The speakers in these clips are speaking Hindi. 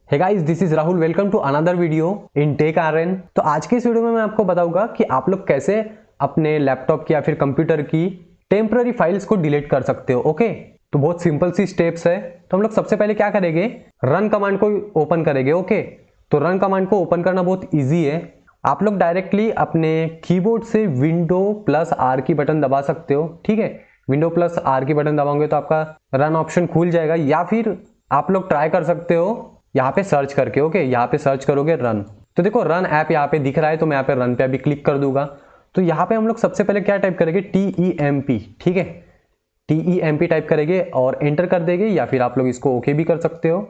Hey guys, this is Rahul. Welcome to another video in tech RN. तो आज के इस वीडियो में मैं आपको बताऊंगा कि आप लोग कैसे अपने लैपटॉप की या फिर कंप्यूटर की टेम्पररी फाइल्स को डिलीट कर सकते हो। ओके, तो बहुत सिंपल सी स्टेप्स है। तो हम लोग सबसे पहले क्या करेंगे, रन कमांड को ओपन करेंगे। ओके, तो रन कमांड को ओपन करना बहुत ईजी है। आप लोग डायरेक्टली अपने कीबोर्ड से विंडो प्लस आर की बटन दबा सकते हो। ठीक है, विंडो प्लस आर की बटन दबाओगे तो आपका रन ऑप्शन खुल जाएगा, या फिर आप लोग ट्राई कर सकते हो यहाँ पे सर्च करके। ओके, यहाँ पे सर्च करोगे रन, तो देखो रन ऐप यहाँ पे दिख रहा है, तो मैं यहाँ पे रन पे अभी क्लिक कर दूंगा। तो यहाँ पे हम लोग सबसे पहले क्या टाइप करेंगे, TEMP। ठीक है, TEMP टाइप करेंगे और एंटर कर देंगे, या फिर आप लोग इसको ओके भी कर सकते हो।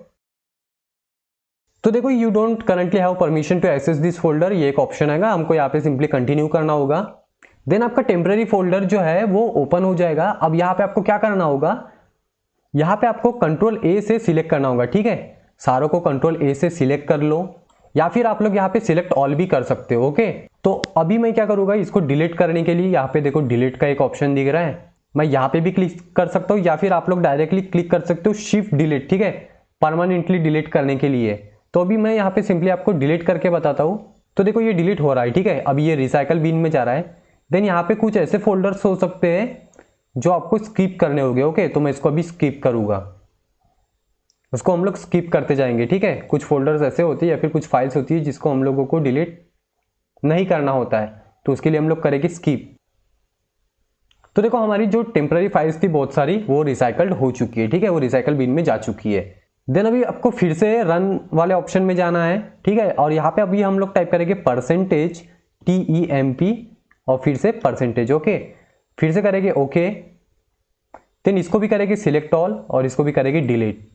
तो देखो, you don't currently have permission to access this folder, ये एक ऑप्शन है। हमको यहाँ पे सिंपली कंटिन्यू करना होगा। देन आपका टेम्पररी फोल्डर जो है वो ओपन हो जाएगा। अब यहाँ पे आपको क्या करना होगा, यहाँ पे आपको कंट्रोल A से सिलेक्ट करना होगा। ठीक है, सारों को कंट्रोल A से सिलेक्ट कर लो, या फिर आप लोग यहाँ पे सिलेक्ट ऑल भी कर सकते हो। ओके, तो अभी मैं क्या करूंगा, इसको डिलीट करने के लिए यहाँ पे देखो डिलीट का एक ऑप्शन दिख रहा है, मैं यहाँ पे भी क्लिक कर सकता हूँ, या फिर आप लोग डायरेक्टली क्लिक कर सकते हो शिफ्ट डिलीट। ठीक है, परमानेंटली डिलीट करने के लिए। तो अभी मैं यहाँ पे सिंपली आपको डिलीट करके बताता हूँ। तो देखो ये डिलीट हो रहा है। ठीक है, अब ये रिसाइकल बिन में जा रहा है। देन यहाँ पे कुछ ऐसे फोल्डर्स हो सकते हैं जो आपको स्किप करने होंगे। ओके, तो मैं इसको अभी स्किप करूंगा, उसको हम लोग स्किप करते जाएंगे। ठीक है, कुछ फोल्डर्स ऐसे होते हैं या फिर कुछ फाइल्स होती है जिसको हम लोगों को डिलीट नहीं करना होता है, तो उसके लिए हम लोग करेंगे स्किप। तो देखो हमारी जो टेम्पररी फाइल्स थी बहुत सारी, वो रिसाइकल्ड हो चुकी है। ठीक है, वो रिसाइकल बिन में जा चुकी है। देन अभी आपको फिर से रन वाले ऑप्शन में जाना है। ठीक है, और यहाँ पे अभी हम लोग टाइप करेंगे %TEMP और फिर से %। ओके, फिर से करेंगे ओके, देन इसको भी करेंगे सिलेक्ट ऑल और इसको भी करेंगे डिलीट।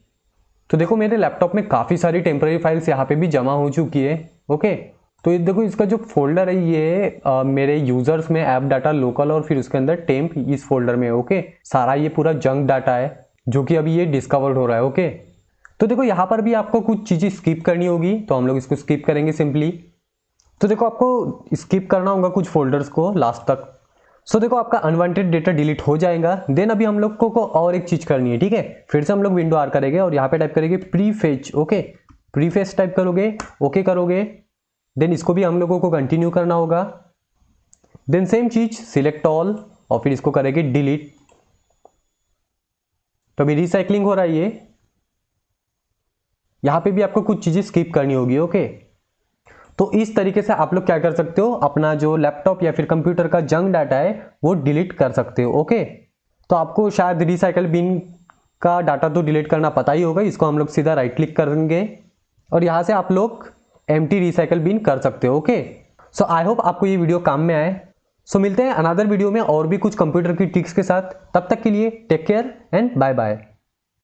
तो देखो मेरे लैपटॉप में काफ़ी सारी टेम्पररी फाइल्स यहाँ पे भी जमा हो चुकी है। ओके, तो ये देखो इसका जो फोल्डर है ये मेरे यूजर्स में ऐप डाटा लोकल और फिर उसके अंदर टेम्प इस फोल्डर में। ओके, सारा ये पूरा जंक डाटा है जो कि अभी ये डिस्कवर्ड हो रहा है। ओके, तो देखो यहाँ पर भी आपको कुछ चीज़ें स्किप करनी होगी, तो हम लोग इसको स्किप करेंगे सिंपली। तो देखो आपको स्किप करना होगा कुछ फोल्डर्स को लास्ट तक। सो देखो आपका अनवांटेड डेटा डिलीट हो जाएगा। देन अभी हम लोग को और एक चीज करनी है। ठीक है, फिर से हम लोग विंडो आर करेंगे और यहाँ पे टाइप करेंगे प्रीफेच। ओके, प्रीफेच टाइप करोगे, ओके करोगे, देन इसको भी हम लोगों को कंटिन्यू करना होगा। देन सेम चीज सिलेक्ट ऑल और फिर इसको करेंगे डिलीट। तो अभी रिसाइकलिंग हो रहा है ये, यहाँ पे भी आपको कुछ चीजें स्किप करनी होगी। ओके, तो इस तरीके से आप लोग क्या कर सकते हो, अपना जो लैपटॉप या फिर कंप्यूटर का जंक डाटा है वो डिलीट कर सकते हो। ओके, तो आपको शायद रिसाइकल बिन का डाटा तो डिलीट करना पता ही होगा। इसको हम लोग सीधा राइट क्लिक करेंगे और यहाँ से आप लोग एम्प्टी रिसाइकल बिन कर सकते हो। ओके, सो आई होप आपको ये वीडियो काम में आए। सो मिलते हैं अनदर वीडियो में और भी कुछ कंप्यूटर की ट्रिक्स के साथ। तब तक के लिए take care and bye bye.